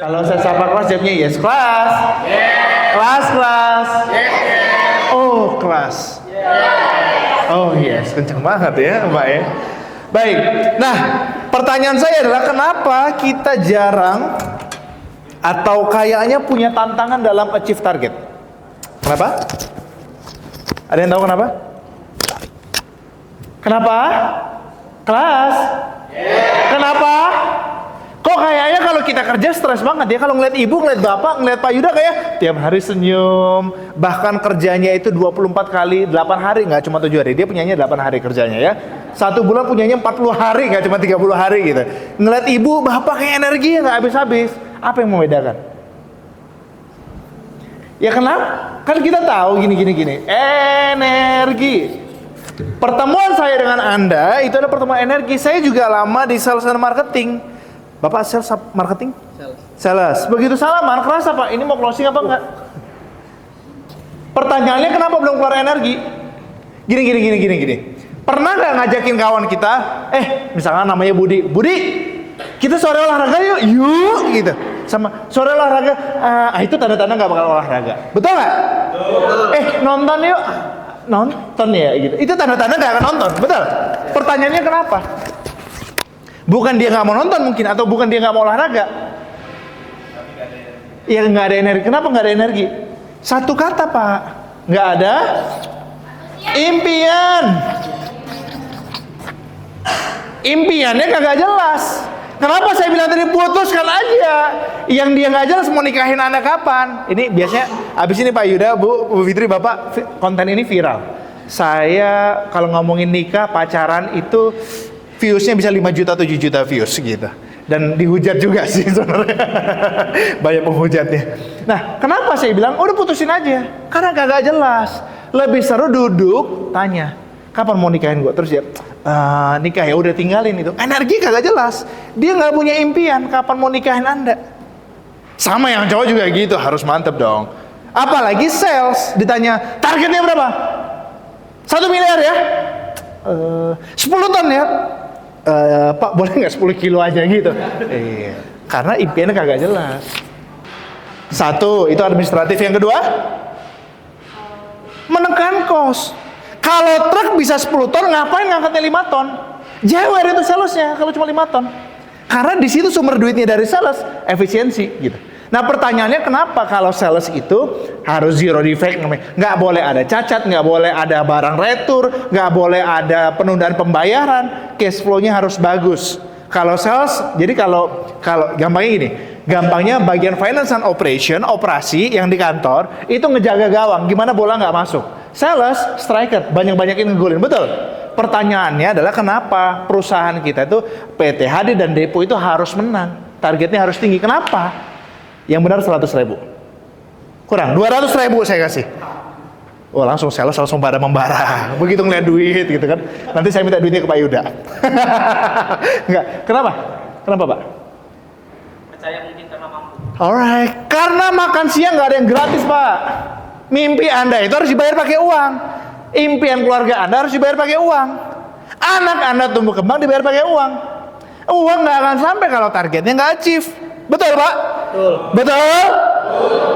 Kalau saya sapa kelas, jawabnya yes. Kelas? Yes. Kelas? Yes. Oh, kelas? Yes. Oh yes, kenceng banget ya Mbak ya. Baik, nah pertanyaan saya adalah kenapa kita jarang atau kayaknya punya tantangan dalam achieve target? Kenapa? Ada yang tahu kenapa? Kenapa? Kelas? Yeah. Kenapa? Kok kayaknya kalau kita kerja stres banget ya. Kalau ngeliat ibu, ngeliat bapak, ngeliat Pak Yuda kayak tiap hari senyum. Bahkan kerjanya itu 24 kali 8 hari, nggak cuma 7 hari. Dia punyanya 8 hari kerjanya ya. 1 bulan punyanya 40 hari, nggak cuma 30 hari gitu. Ngeliat ibu, bapak kayak energi nggak habis-habis. Apa yang membedakan? Ya kenapa? Kan kita tahu gini. Energi. Pertemuan saya dengan Anda itu adalah pertemuan energi. Saya juga lama di sales and marketing. Bapak sales marketing? Sales. Begitu salaman, kerasa Pak, ini mau closing apa enggak? Pertanyaannya kenapa belum keluar energi? Gini. Pernah nggak ngajakin kawan kita, misalkan namanya Budi, kita sore olahraga yuk gitu. Sama sore olahraga, itu tanda-tanda nggak bakal olahraga. Betul nggak? Nonton yuk. Nonton ya gitu. Itu tanda-tanda nggak akan nonton, betul? Pertanyaannya kenapa? Bukan dia nggak mau nonton mungkin, atau bukan dia nggak mau olahraga. Ya nggak ada energi. Kenapa nggak ada energi? Satu kata Pak, nggak ada impian. Impiannya kagak jelas. Kenapa saya bilang tadi putuskan aja. Yang dia nggak jelas mau nikahin Anda kapan? Ini biasanya abis ini Pak Yuda, Bu Fitri, Bapak, konten ini viral. Saya kalau ngomongin nikah, pacaran itu viewsnya bisa 5 juta, 7 juta views gitu. Dan dihujat juga sih sebenarnya. Banyak penghujatnya. Nah, kenapa saya bilang, udah putusin aja. Karena kagak jelas. Lebih seru duduk, tanya, kapan mau nikahin gue? Terus dia, nikah ya udah tinggalin itu. Energi kagak jelas. Dia nggak punya impian, kapan mau nikahin Anda. Sama yang cowok juga gitu, harus mantep dong. Apalagi sales, ditanya, targetnya berapa? 1 miliar ya? 10 ton ya? Pak boleh nggak 10 kilo aja gitu? Iya. Karena impiannya kagak jelas. Satu, itu administratif. Yang kedua, menekan kos. Kalau truk bisa 10 ton, ngapain ngangkatnya 5 ton? Jewer itu salesnya kalau cuma 5 ton. Karena di situ sumber duitnya dari sales, efisiensi gitu. Nah pertanyaannya kenapa kalau sales itu harus zero defect, nggak boleh ada cacat, nggak boleh ada barang retur, nggak boleh ada penundaan pembayaran, cash flow-nya harus bagus. Kalau sales, jadi kalau gampangnya gini, gampangnya bagian finance and operation, operasi yang di kantor itu ngejaga gawang, gimana bola nggak masuk. Sales, striker, banyak-banyakin ngegolin, betul? Pertanyaannya adalah kenapa perusahaan kita itu PTHD dan Depo itu harus menang, targetnya harus tinggi, kenapa? Yang benar 100.000 kurang 200.000 saya kasih. Oh langsung sales langsung pada membara begitu ngeliat duit gitu kan. Nanti saya minta duitnya ke Pak Yuda. Enggak, kenapa Pak? Percaya mungkin karena mampu. Alright, karena makan siang nggak ada yang gratis Pak. Mimpi Anda itu harus dibayar pakai uang. Impian keluarga Anda harus dibayar pakai uang. Anak Anda tumbuh kembang dibayar pakai uang. Uang nggak akan sampai kalau targetnya nggak achieve. Betul Pak? Betul?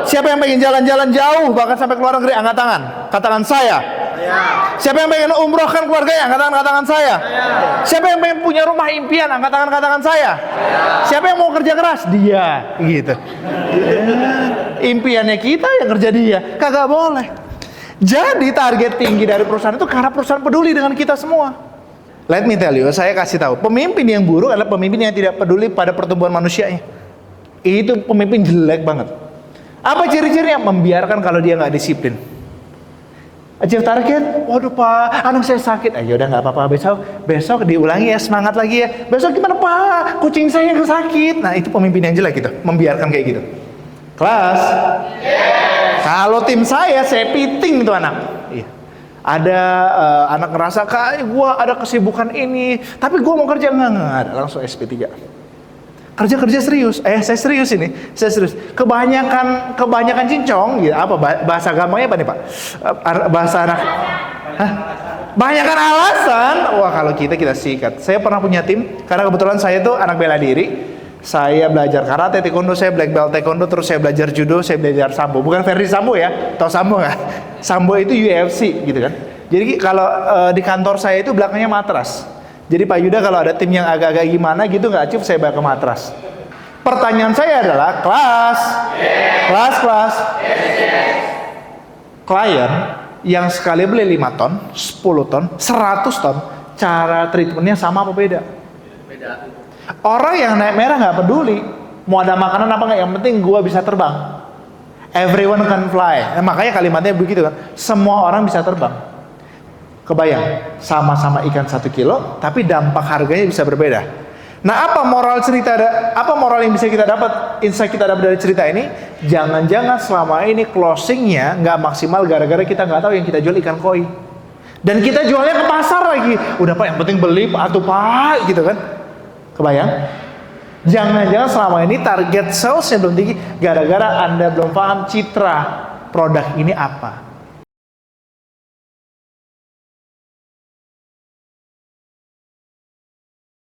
Siapa yang pengen jalan-jalan jauh bahkan sampai ke luar negeri, angkat tangan. Katakan saya. Siapa yang pengen umrohkan keluarganya, angkat tangan saya. Siapa yang pengen punya rumah impian, angkat tangan saya. Siapa yang mau kerja keras? Dia. Gitu. Impiannya kita yang kerja dia. Kagak boleh. Jadi target tinggi dari perusahaan itu karena perusahaan peduli dengan kita semua. Let me tell you, saya kasih tahu, pemimpin yang buruk adalah pemimpin yang tidak peduli pada pertumbuhan manusianya. Itu pemimpin jelek banget. Apa ciri-cirinya? Membiarkan kalau dia nggak disiplin. Achieve target, waduh Pak, anak saya sakit. Ya udah nggak apa-apa, besok diulangi ya, semangat lagi ya. Besok gimana Pak? Kucing saya yang sakit. Nah itu pemimpin yang jelek gitu, membiarkan kayak gitu. Kelas? Kalau tim saya piting tuh anak. Iya. Ada anak ngerasa kayak gue ada kesibukan ini, tapi gue mau kerja nggak ada, langsung SP3. Kerja serius, saya serius ini, saya serius. Kebanyakan cincong, gitu. Apa bahasa gampangnya apa nih Pak? Bahasa anak, banyakan alasan. Wah kalau kita sikat. Saya pernah punya tim, karena kebetulan saya tuh anak bela diri. Saya belajar karate, taekwondo, saya black belt taekwondo, terus saya belajar judo, saya belajar sambo. Bukan Ferdi Sambo ya, tahu sambo nggak? Sambo itu UFC gitu kan. Jadi kalau di kantor saya itu belakangnya matras. Jadi Pak Yuda kalau ada tim yang agak-agak gimana gitu nggak achieve, saya bawa ke matras. Pertanyaan saya adalah, kelas, klien yang sekali beli 5 ton, 10 ton, 100 ton, cara treatmentnya sama apa beda? Beda. Orang yang naik merah nggak peduli mau ada makanan apa nggak, yang penting gua bisa terbang. Everyone can fly. Nah, makanya kalimatnya begitu kan. Semua orang bisa terbang. Kebayang, sama-sama ikan 1 kilo, tapi dampak harganya bisa berbeda. Nah, apa moral cerita? Apa moral yang bisa kita dapat? Insight kita dapat dari cerita ini? Jangan-jangan selama ini closingnya nggak maksimal gara-gara kita nggak tahu yang kita jual ikan koi. Dan kita jualnya ke pasar lagi. Udah Pak, yang penting beli atau Pak, gitu kan? Kebayang? Jangan-jangan selama ini target salesnya belum tinggi gara-gara Anda belum paham citra produk ini apa.